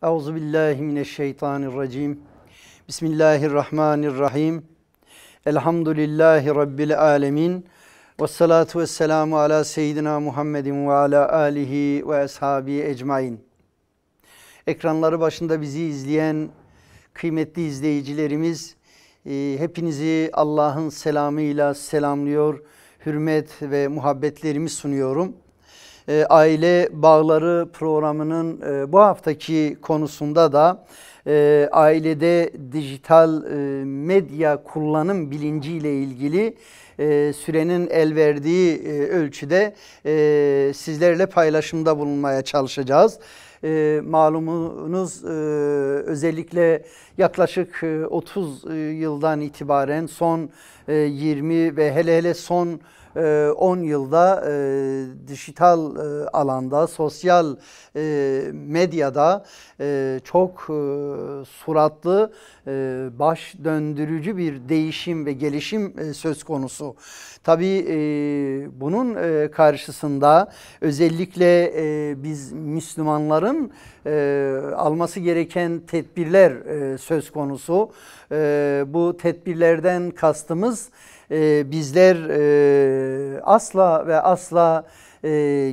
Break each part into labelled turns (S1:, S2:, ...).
S1: Euzubillahimineşşeytanirracim. Bismillahirrahmanirrahim. Elhamdülillahi Rabbil alemin. Vessalatu vesselamu ala seyyidina Muhammedin ve ala alihi ve ashabihi ecmain. Ekranları başında bizi izleyen kıymetli izleyicilerimiz, hepinizi Allah'ın selamıyla selamlıyor, hürmet ve muhabbetlerimi sunuyorum. Aile Bağları programının bu haftaki konusunda da ailede dijital medya kullanım bilinciyle ilgili sürenin el verdiği ölçüde sizlerle paylaşımda bulunmaya çalışacağız. Malumunuz özellikle yaklaşık 30 yıldan itibaren son 20 ve hele son 10 yılda dijital alanda, sosyal medyada çok suratlı, baş döndürücü bir değişim ve gelişim söz konusu. Tabii bunun karşısında özellikle biz Müslümanların alması gereken tedbirler söz konusu. Bu tedbirlerden kastımız bizler asla ve asla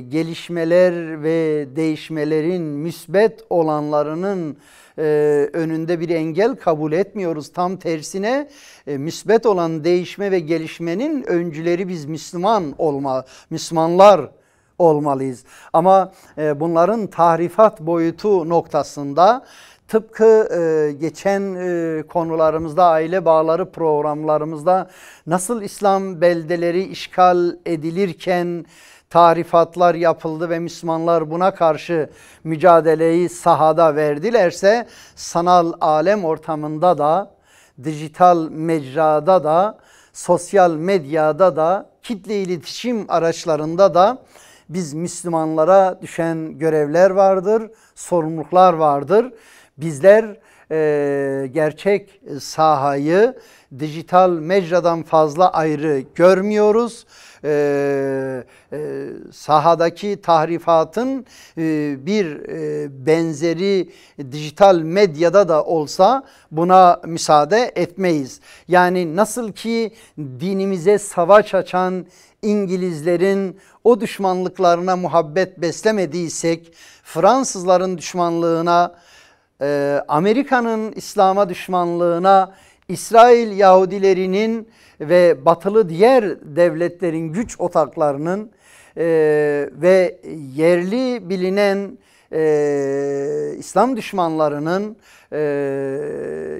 S1: gelişmeler ve değişmelerin müsbet olanlarının önünde bir engel kabul etmiyoruz. Tam tersine müsbet olan değişme ve gelişmenin öncüleri biz Müslümanlar olmalıyız. Ama bunların tahrifat boyutu noktasında tıpkı geçen konularımızda, aile bağları programlarımızda nasıl İslam beldeleri işgal edilirken tarifatlar yapıldı ve Müslümanlar buna karşı mücadeleyi sahada verdilerse, sanal alem ortamında da, dijital mecrada da, sosyal medyada da, kitle iletişim araçlarında da biz Müslümanlara düşen görevler vardır, sorumluluklar vardır. Bizler gerçek sahayı dijital mecradan fazla ayrı görmüyoruz. Sahadaki tahrifatın bir benzeri dijital medyada da olsa buna müsaade etmeyiz. Yani nasıl ki dinimize savaş açan İngilizlerin o düşmanlıklarına muhabbet beslemediysek, Fransızların düşmanlığına, Amerika'nın İslam'a düşmanlığına, İsrail Yahudilerinin ve batılı diğer devletlerin güç odaklarının ve yerli bilinen İslam düşmanlarının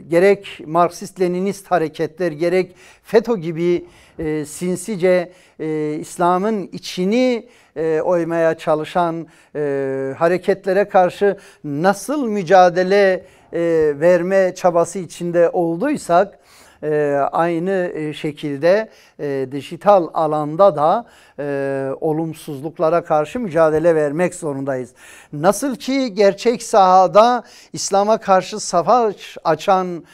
S1: gerek Marksist-Leninist hareketler, gerek FETÖ gibi sinsice İslam'ın içini oymaya çalışan hareketlere karşı nasıl mücadele verme çabası içinde olduysak, aynı şekilde dijital alanda da olumsuzluklara karşı mücadele vermek zorundayız. Nasıl ki gerçek sahada İslam'a karşı savaş açan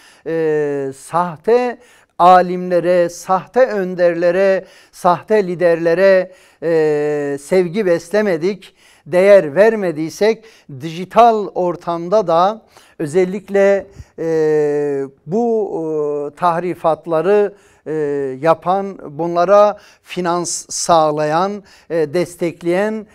S1: sahte alimlere, sahte önderlere, sahte liderlere sevgi beslemedik, değer vermediysek, dijital ortamda da özellikle bu tahrifatları yapan, bunlara finans sağlayan, destekleyen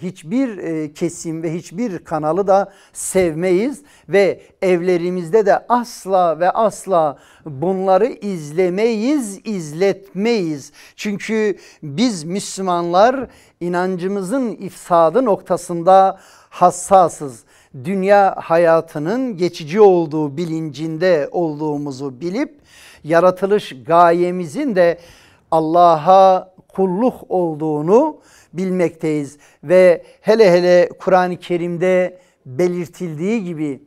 S1: hiçbir kesim ve hiçbir kanalı da sevmeyiz ve evlerimizde de asla ve asla bunları izlemeyiz, izletmeyiz. Çünkü biz Müslümanlar inancımızın ifsadı noktasında hassasız. Dünya hayatının geçici olduğu bilincinde olduğumuzu bilip, yaratılış gayemizin de Allah'a kulluk olduğunu bilmekteyiz. Ve hele Kur'an-ı Kerim'de belirtildiği gibi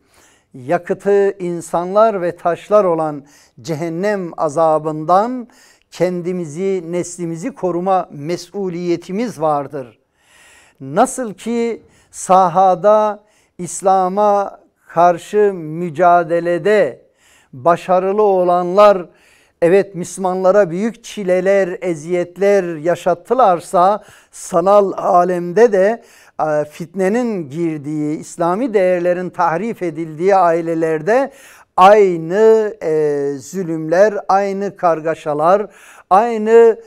S1: yakıtı insanlar ve taşlar olan cehennem azabından kendimizi, neslimizi koruma mesuliyetimiz vardır. Nasıl ki sahada İslam'a karşı mücadelede başarılı olanlar, evet Müslümanlara büyük çileler, eziyetler yaşattılarsa, sanal alemde de fitnenin girdiği, İslami değerlerin tahrif edildiği ailelerde aynı zulümler, aynı kargaşalar, aynı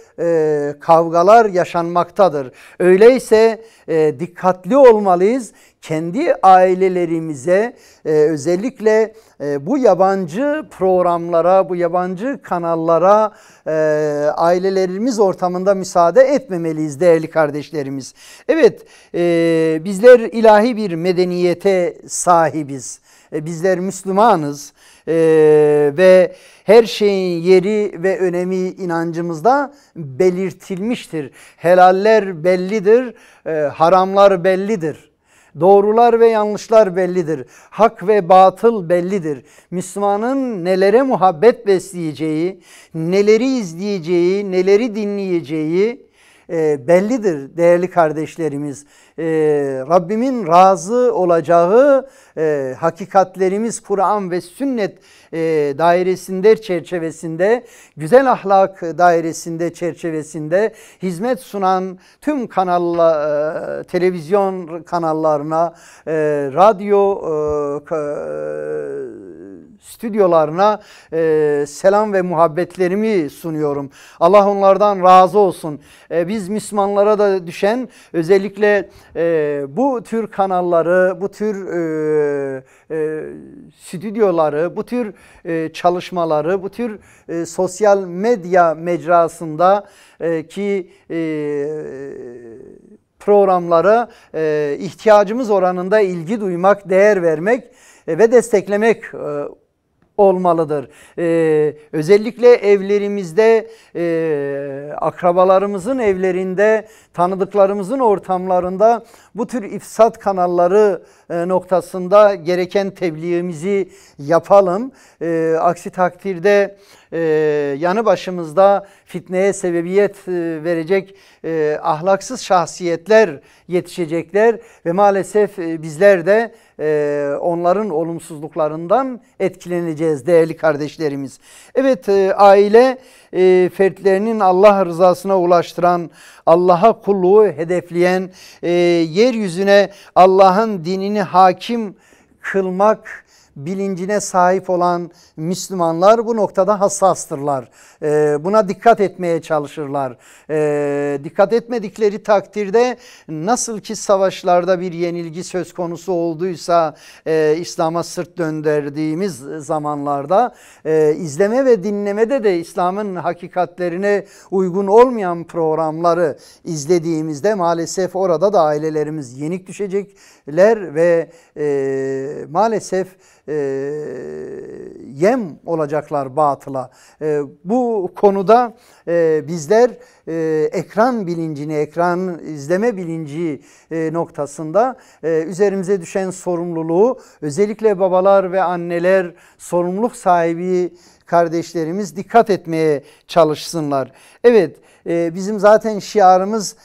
S1: kavgalar yaşanmaktadır. Öyleyse dikkatli olmalıyız. Kendi ailelerimize özellikle bu yabancı programlara, bu yabancı kanallara ailelerimiz ortamında müsaade etmemeliyiz değerli kardeşlerimiz. Evet, bizler ilahi bir medeniyete sahibiz. Bizler Müslümanız ve her şeyin yeri ve önemi inancımızda belirtilmiştir. Helaller bellidir, haramlar bellidir. Doğrular ve yanlışlar bellidir. Hak ve batıl bellidir. Müslümanın nelere muhabbet besleyeceği, neleri izleyeceği, neleri dinleyeceği bellidir değerli kardeşlerimiz. Rabbimin razı olacağı hakikatlerimiz Kur'an ve sünnet dairesinde, çerçevesinde, güzel ahlak dairesinde, çerçevesinde hizmet sunan tüm televizyon kanallarına, radyo stüdyolarına selam ve muhabbetlerimi sunuyorum. Allah onlardan razı olsun. Biz Müslümanlara da düşen özellikle bu tür kanalları, bu tür stüdyoları, bu tür çalışmaları, bu tür sosyal medya mecrasında ki programlara ihtiyacımız oranında ilgi duymak, değer vermek ve desteklemek olmalıdır. Özellikle evlerimizde, akrabalarımızın evlerinde, tanıdıklarımızın ortamlarında bu tür ifsat kanalları noktasında gereken tebliğimizi yapalım. Aksi takdirde yanı başımızda fitneye sebebiyet verecek ahlaksız şahsiyetler yetişecekler ve maalesef bizler de onların olumsuzluklarından etkileneceğiz değerli kardeşlerimiz. Evet, aile fertlerinin Allah rızasına ulaştıran, Allah'a kulluğu hedefleyen, yeryüzüne Allah'ın dinini hakim kılmak bilincine sahip olan Müslümanlar bu noktada hassastırlar. Buna dikkat etmeye çalışırlar. Dikkat etmedikleri takdirde nasıl ki savaşlarda bir yenilgi söz konusu olduysa İslam'a sırt döndürdüğümüz zamanlarda izleme ve dinlemede de İslam'ın hakikatlerine uygun olmayan programları izlediğimizde maalesef orada da ailelerimiz yenik düşecekler ve maalesef yem olacaklar batıla. Bu konuda bizler ekran bilincini, ekran izleme bilinci noktasında üzerimize düşen sorumluluğu özellikle babalar ve anneler, sorumluluk sahibi kardeşlerimiz dikkat etmeye çalışsınlar. Evet, bizim zaten şiarımız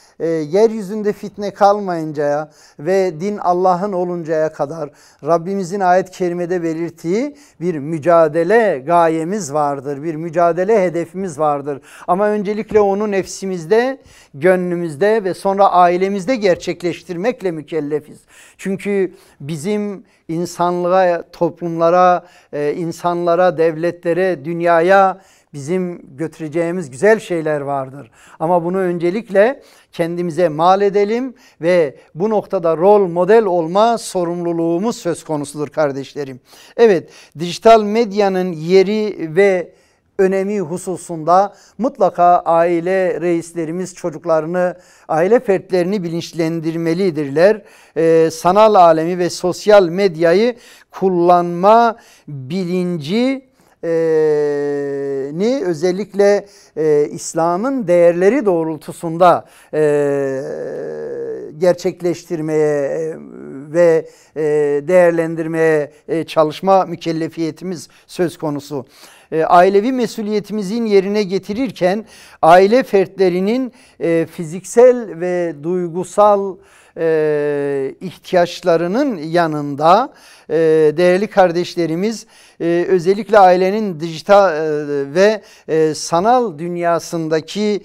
S1: yeryüzünde fitne kalmayıncaya ve din Allah'ın oluncaya kadar Rabbimizin ayet-i kerimede belirttiği bir mücadele gayemiz vardır. Bir mücadele hedefimiz vardır. Ama öncelikle onu nefsimizde, gönlümüzde ve sonra ailemizde gerçekleştirmekle mükellefiz. Çünkü bizim insanlığa, toplumlara, insanlara, devletlere, dünyaya bizim götüreceğimiz güzel şeyler vardır. Ama bunu öncelikle kendimize mal edelim ve bu noktada rol model olma sorumluluğumuz söz konusudur kardeşlerim. Evet, dijital medyanın yeri ve önemi hususunda mutlaka aile reislerimiz çocuklarını, aile fertlerini bilinçlendirmelidirler. Sanal alemi ve sosyal medyayı kullanma bilinci ni özellikle İslam'ın değerleri doğrultusunda gerçekleştirmeye ve değerlendirmeye çalışma mükellefiyetimiz söz konusu. Ailevi mesuliyetimizin yerine getirirken aile fertlerinin fiziksel ve duygusal ihtiyaçlarının yanında değerli kardeşlerimiz özellikle ailenin dijital ve sanal dünyasındaki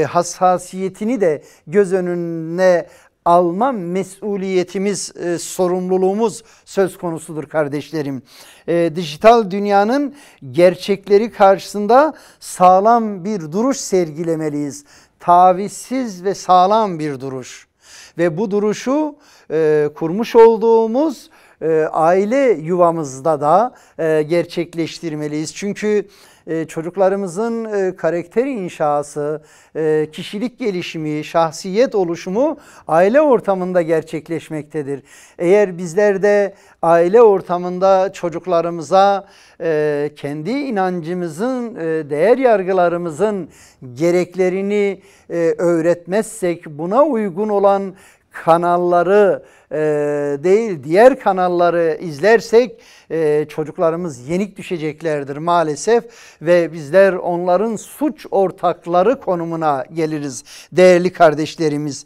S1: hassasiyetini de göz önüne alma mesuliyetimiz, sorumluluğumuz söz konusudur kardeşlerim. Dijital dünyanın gerçekleri karşısında sağlam bir duruş sergilemeliyiz. Tavizsiz ve sağlam bir duruş. Ve bu duruşu kurmuş olduğumuz aile yuvamızda da gerçekleştirmeliyiz. Çünkü çocuklarımızın karakter inşası, kişilik gelişimi, şahsiyet oluşumu aile ortamında gerçekleşmektedir. Eğer bizler de aile ortamında çocuklarımıza kendi inancımızın, değer yargılarımızın gereklerini öğretmezsek, buna uygun olan kanalları değil diğer kanalları izlersek çocuklarımız yenik düşeceklerdir maalesef ve bizler onların suç ortakları konumuna geliriz değerli kardeşlerimiz.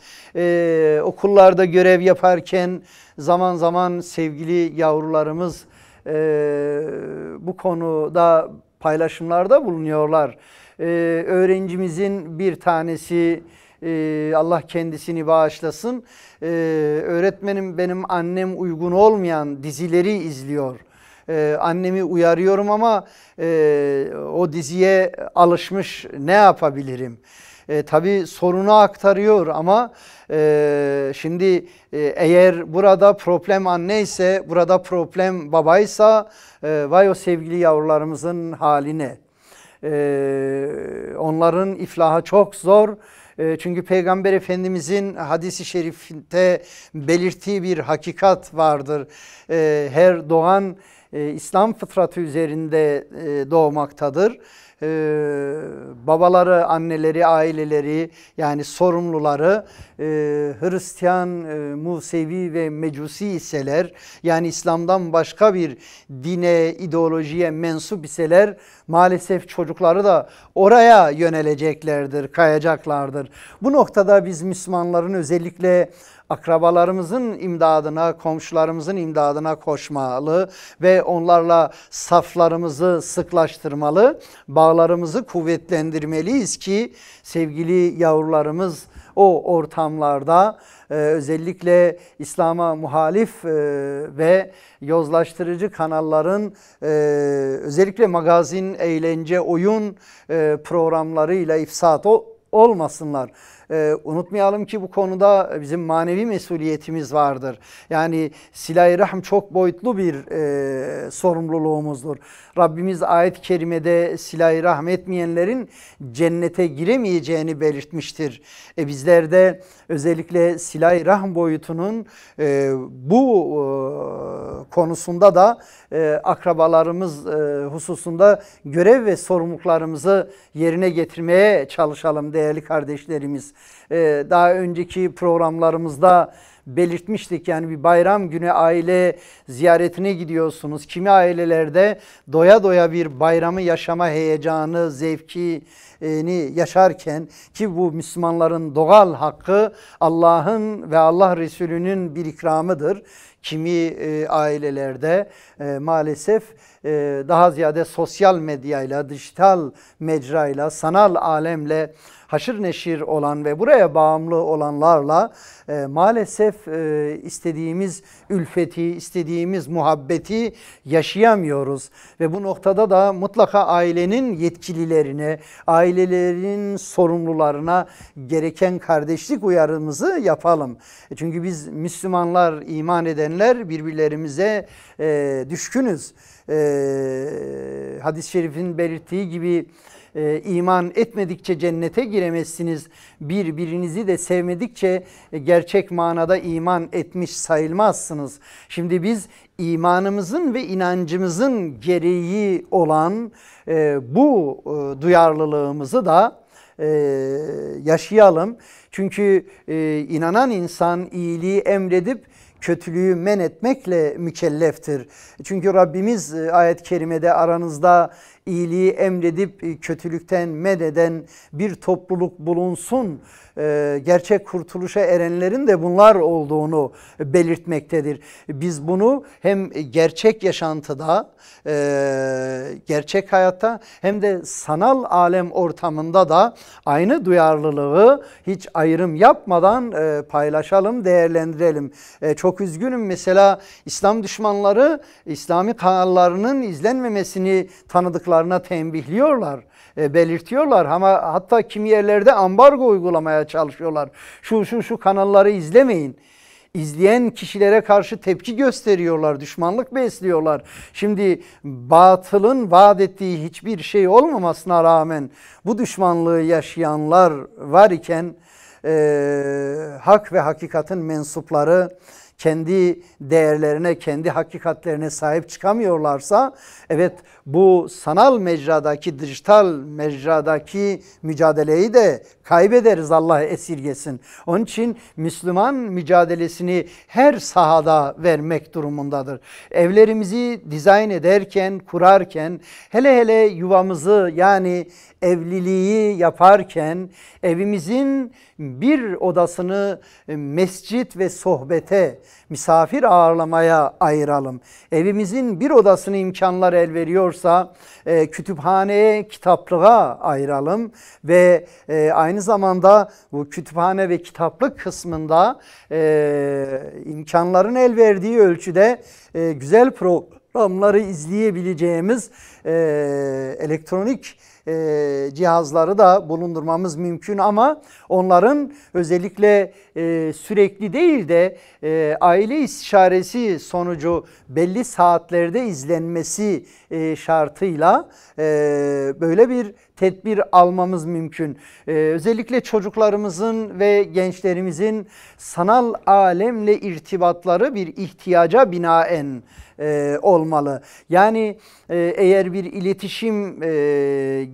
S1: Okullarda görev yaparken zaman zaman sevgili yavrularımız bu konuda paylaşımlarda bulunuyorlar. Öğrencimizin bir tanesi, Allah kendisini bağışlasın, öğretmenim benim annem uygun olmayan dizileri izliyor. Annemi uyarıyorum ama o diziye alışmış, ne yapabilirim? Tabii sorunu aktarıyor ama şimdi eğer burada problem anne ise, burada problem babaysa vay o sevgili yavrularımızın haline. Onların iflahı çok zor. Çünkü Peygamber Efendimizin hadisi şerifte belirttiği bir hakikat vardır. Her doğan İslam fıtratı üzerinde doğmaktadır. Babaları, anneleri, aileleri yani sorumluları Hristiyan, Musevi ve Mecusi iseler, yani İslam'dan başka bir dine, ideolojiye mensup iseler maalesef çocukları da oraya yöneleceklerdir, kayacaklardır. Bu noktada biz Müslümanların özellikle akrabalarımızın imdadına, komşularımızın imdadına koşmalı ve onlarla saflarımızı sıklaştırmalı, bağlarımızı kuvvetlendirmeliyiz ki sevgili yavrularımız o ortamlarda özellikle İslam'a muhalif ve yozlaştırıcı kanalların özellikle magazin, eğlence, oyun programlarıyla ifsat olmasınlar. Unutmayalım ki bu konuda bizim manevi mesuliyetimiz vardır. Yani silah-ı rahm çok boyutlu bir sorumluluğumuzdur. Rabbimiz ayet-i kerimede silah-ı rahm etmeyenlerin cennete giremeyeceğini belirtmiştir. Bizler de özellikle silah-ı rahm boyutunun bu konusunda da akrabalarımız hususunda görev ve sorumluluklarımızı yerine getirmeye çalışalım değerli kardeşlerimiz. Daha önceki programlarımızda belirtmiştik, yani bir bayram günü aile ziyaretine gidiyorsunuz. Kimi ailelerde doya doya bir bayramı yaşama heyecanı, zevkini yaşarken, ki bu Müslümanların doğal hakkı, Allah'ın ve Allah Resulü'nün bir ikramıdır. Kimi ailelerde maalesef daha ziyade sosyal medyayla, dijital mecrayla, sanal alemle haşır neşir olan ve buraya bağımlı olanlarla maalesef istediğimiz ülfeti, istediğimiz muhabbeti yaşayamıyoruz. Ve bu noktada da mutlaka ailenin yetkililerine, ailelerin sorumlularına gereken kardeşlik uyarımızı yapalım. Çünkü biz Müslümanlar, iman edenler birbirlerimize düşkünüz. Hadis-i şerifin belirttiği gibi iman etmedikçe cennete giremezsiniz. Birbirinizi de sevmedikçe gerçek manada iman etmiş sayılmazsınız. Şimdi biz imanımızın ve inancımızın gereği olan bu duyarlılığımızı da yaşayalım. Çünkü inanan insan iyiliği emredip kötülüğü men etmekle mükelleftir. Çünkü Rabbimiz ayet-i kerimede aranızda iyiliği emredip kötülükten mededen bir topluluk bulunsun. Gerçek kurtuluşa erenlerin de bunlar olduğunu belirtmektedir. Biz bunu hem gerçek yaşantıda, gerçek hayatta hem de sanal alem ortamında da aynı duyarlılığı hiç ayrım yapmadan paylaşalım, değerlendirelim. Çok üzgünüm, mesela İslam düşmanları İslami kanallarının izlenmemesini tanıdıklarına tembihliyorlar, belirtiyorlar ama hatta kimi yerlerde ambargo uygulamaya çalışıyorlar. Şu kanalları izlemeyin. İzleyen kişilere karşı tepki gösteriyorlar, düşmanlık besliyorlar. Şimdi batılın vaat ettiği hiçbir şey olmamasına rağmen bu düşmanlığı yaşayanlar var iken hak ve hakikatin mensupları kendi değerlerine, kendi hakikatlerine sahip çıkamıyorlarsa, evet, bu sanal mecradaki, dijital mecradaki mücadeleyi de kaybederiz, Allah esirgesin. Onun için Müslüman mücadelesini her sahada vermek durumundadır. Evlerimizi dizayn ederken, kurarken, hele yuvamızı, yani evliliği yaparken evimizin bir odasını mescit ve sohbete, misafir ağırlamaya ayıralım. Evimizin bir odasını imkanlar el veriyorsa kütüphaneye, kitaplığa ayıralım ve aynı zamanda bu kütüphane ve kitaplık kısmında imkanların el verdiği ölçüde güzel programları izleyebileceğimiz elektronik cihazları da bulundurmamız mümkün ama onların özellikle sürekli değil de aile istişaresi sonucu belli saatlerde izlenmesi şartıyla böyle bir tedbir almamız mümkün. Özellikle çocuklarımızın ve gençlerimizin sanal alemle irtibatları bir ihtiyaca binaen olmalı. Yani eğer bir iletişim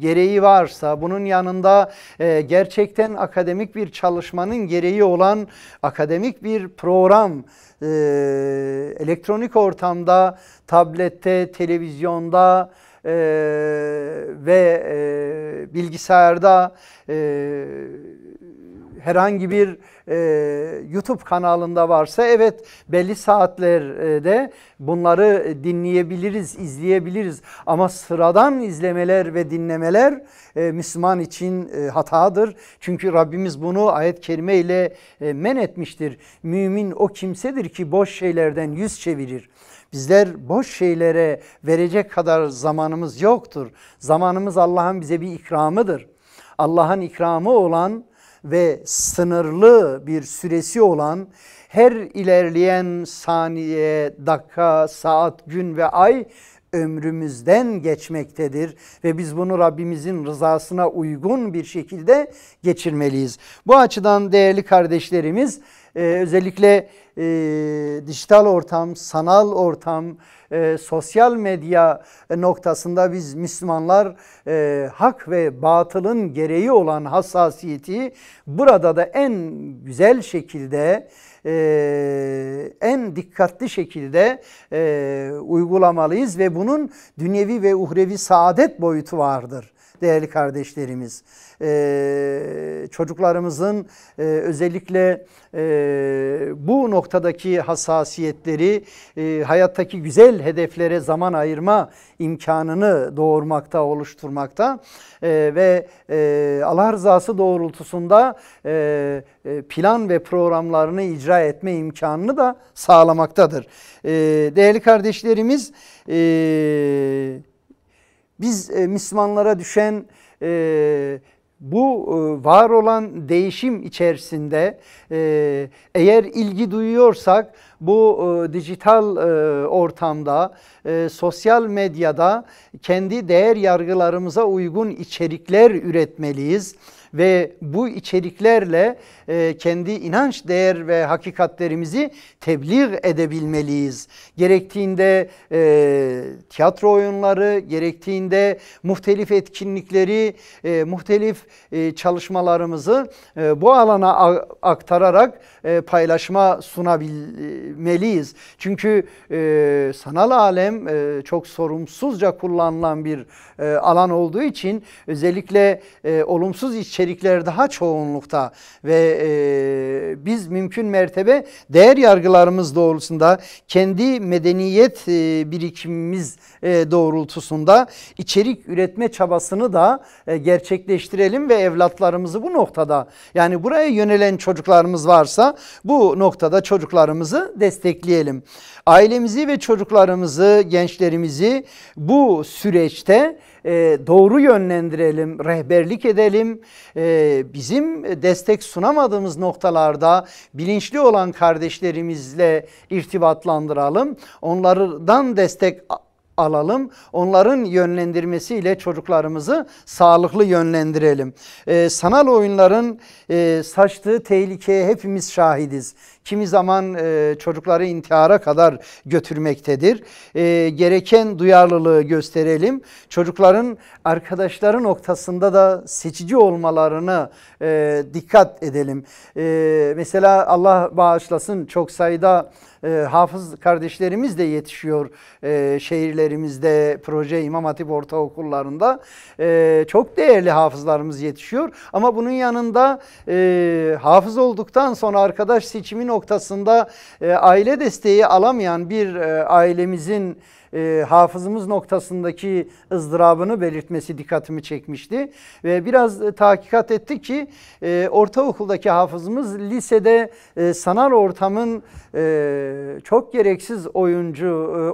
S1: gereği varsa, bunun yanında gerçekten akademik bir çalışmanın gereği olan akademik bir program elektronik ortamda, tablette, televizyonda ve bilgisayarda herhangi bir YouTube kanalında varsa, evet, belli saatlerde bunları dinleyebiliriz, izleyebiliriz. Ama sıradan izlemeler ve dinlemeler Müslüman için hatadır. Çünkü Rabbimiz bunu ayet-i kerime ile men etmiştir. Mümin o kimsedir ki boş şeylerden yüz çevirir. Bizler boş şeylere verecek kadar zamanımız yoktur. Zamanımız Allah'ın bize bir ikramıdır. Allah'ın ikramı olan ve sınırlı bir süresi olan, her ilerleyen saniye, dakika, saat, gün ve ay ömrümüzden geçmektedir ve biz bunu Rabbimizin rızasına uygun bir şekilde geçirmeliyiz. Bu açıdan değerli kardeşlerimiz, özellikle dijital ortam, sanal ortam, sosyal medya noktasında biz Müslümanlar hak ve batılın gereği olan hassasiyeti burada da en güzel şekilde, en dikkatli şekilde uygulamalıyız ve bunun dünyevi ve uhrevi saadet boyutu vardır değerli kardeşlerimiz. Çocuklarımızın özellikle bu noktadaki hassasiyetleri hayattaki güzel hedeflere zaman ayırma imkanını doğurmakta, oluşturmakta ve Allah rızası doğrultusunda plan ve programlarını icra etme imkanını da sağlamaktadır. Değerli kardeşlerimiz, biz Müslümanlara düşen bu var olan değişim içerisinde eğer ilgi duyuyorsak bu dijital ortamda, sosyal medyada kendi değer yargılarımıza uygun içerikler üretmeliyiz. Ve bu içeriklerle kendi inanç, değer ve hakikatlerimizi tebliğ edebilmeliyiz. Gerektiğinde tiyatro oyunları, gerektiğinde muhtelif etkinlikleri, muhtelif çalışmalarımızı bu alana aktararak paylaşma etmeliyiz. Çünkü sanal alem çok sorumsuzca kullanılan bir alan olduğu için özellikle olumsuz içerikler daha çoğunlukta ve biz mümkün mertebe değer yargılarımız doğrultusunda kendi medeniyet birikimimiz doğrultusunda içerik üretme çabasını da gerçekleştirelim ve evlatlarımızı bu noktada, yani buraya yönelen çocuklarımız varsa bu noktada çocuklarımızı destekleyelim. Ailemizi ve çocuklarımızı, gençlerimizi bu süreçte doğru yönlendirelim, rehberlik edelim. Bizim destek sunamadığımız noktalarda bilinçli olan kardeşlerimizle irtibatlandıralım. Onlardan destek alalım. Onların yönlendirmesiyle çocuklarımızı sağlıklı yönlendirelim. Sanal oyunların saçtığı tehlikeye hepimiz şahidiz. Kimi zaman çocukları intihara kadar götürmektedir. Gereken duyarlılığı gösterelim. Çocukların arkadaşları noktasında da seçici olmalarını dikkat edelim. Mesela Allah bağışlasın, çok sayıda hafız kardeşlerimiz de yetişiyor şehirlerimizde, proje İmam Hatip ortaokullarında. Çok değerli hafızlarımız yetişiyor. Ama bunun yanında hafız olduktan sonra arkadaş seçimi noktasında aile desteği alamayan bir ailemizin hafızımız noktasındaki ızdırabını belirtmesi dikkatimi çekmişti. Ve biraz tahkikat ettik ki ortaokuldaki hafızımız lisede sanal ortamın çok gereksiz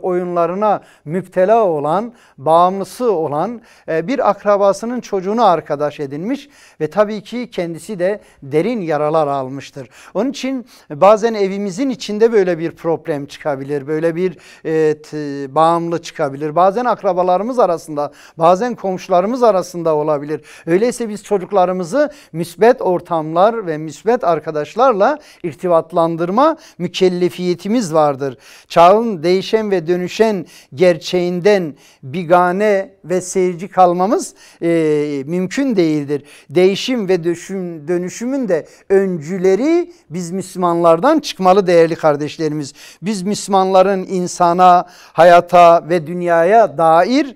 S1: oyunlarına müptela olan, bağımlısı olan bir akrabasının çocuğunu arkadaş edinmiş ve tabii ki kendisi de derin yaralar almıştır. Onun için bazen evimizin içinde böyle bir problem çıkabilir, böyle bir bağımlı çıkabilir. Bazen akrabalarımız arasında, bazen komşularımız arasında olabilir. Öyleyse biz çocuklarımızı müsbet ortamlar ve müsbet arkadaşlarla irtibatlandırma mükellefiyetimiz vardır. Çağın değişen ve dönüşen gerçeğinden bigane ve seyirci kalmamız mümkün değildir. Değişim ve dönüşümün de öncüleri biz Müslümanlardan çıkmalı değerli kardeşlerimiz. Biz Müslümanların insana, hayata ve dünyaya dair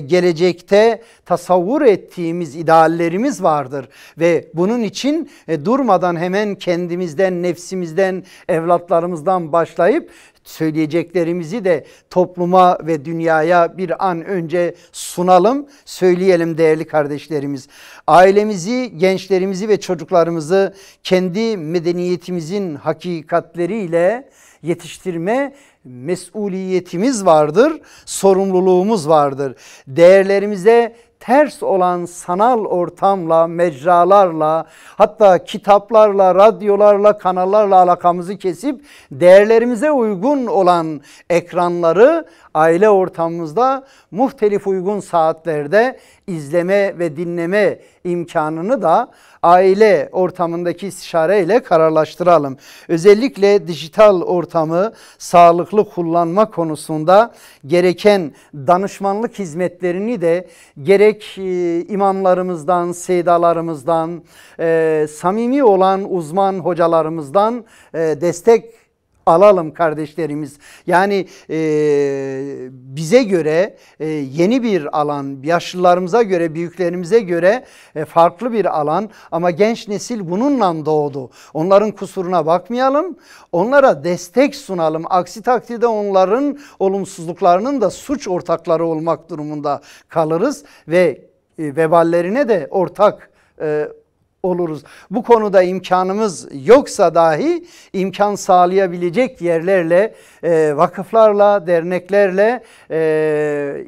S1: gelecekte tasavvur ettiğimiz ideallerimiz vardır. Ve bunun için durmadan hemen kendimizden, nefsimizden, evlatlarımızdan başlayıp söyleyeceklerimizi de topluma ve dünyaya bir an önce sunalım, söyleyelim değerli kardeşlerimiz. Ailemizi, gençlerimizi ve çocuklarımızı kendi medeniyetimizin hakikatleriyle yetiştirme mesuliyetimiz vardır, sorumluluğumuz vardır. Değerlerimize ters olan sanal ortamla, mecralarla, hatta kitaplarla, radyolarla, kanallarla alakamızı kesip değerlerimize uygun olan ekranları aile ortamımızda muhtelif uygun saatlerde izleme ve dinleme imkanını da aile ortamındaki istişareyle kararlaştıralım. Özellikle dijital ortamı sağlıklı kullanma konusunda gereken danışmanlık hizmetlerini de gerek imamlarımızdan, seydalarımızdan, samimi olan uzman hocalarımızdan destek alalım kardeşlerimiz. Yani bize göre yeni bir alan, yaşlılarımıza göre, büyüklerimize göre farklı bir alan ama genç nesil bununla doğdu. Onların kusuruna bakmayalım, onlara destek sunalım. Aksi takdirde onların olumsuzluklarının da suç ortakları olmak durumunda kalırız ve veballerine de ortak oluruz. Bu konuda imkanımız yoksa dahi imkan sağlayabilecek yerlerle, vakıflarla, derneklerle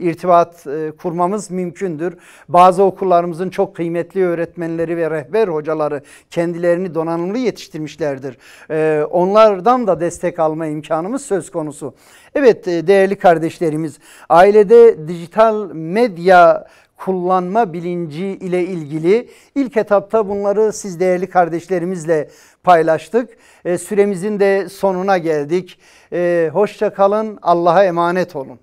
S1: irtibat kurmamız mümkündür. Bazı okullarımızın çok kıymetli öğretmenleri ve rehber hocaları kendilerini donanımlı yetiştirmişlerdir. Onlardan da destek alma imkanımız söz konusu. Evet değerli kardeşlerimiz, ailede dijital medya kullanma bilinci ile ilgili ilk etapta bunları siz değerli kardeşlerimizle paylaştık. Süremizin de sonuna geldik. Hoşça kalın, Allah'a emanet olun.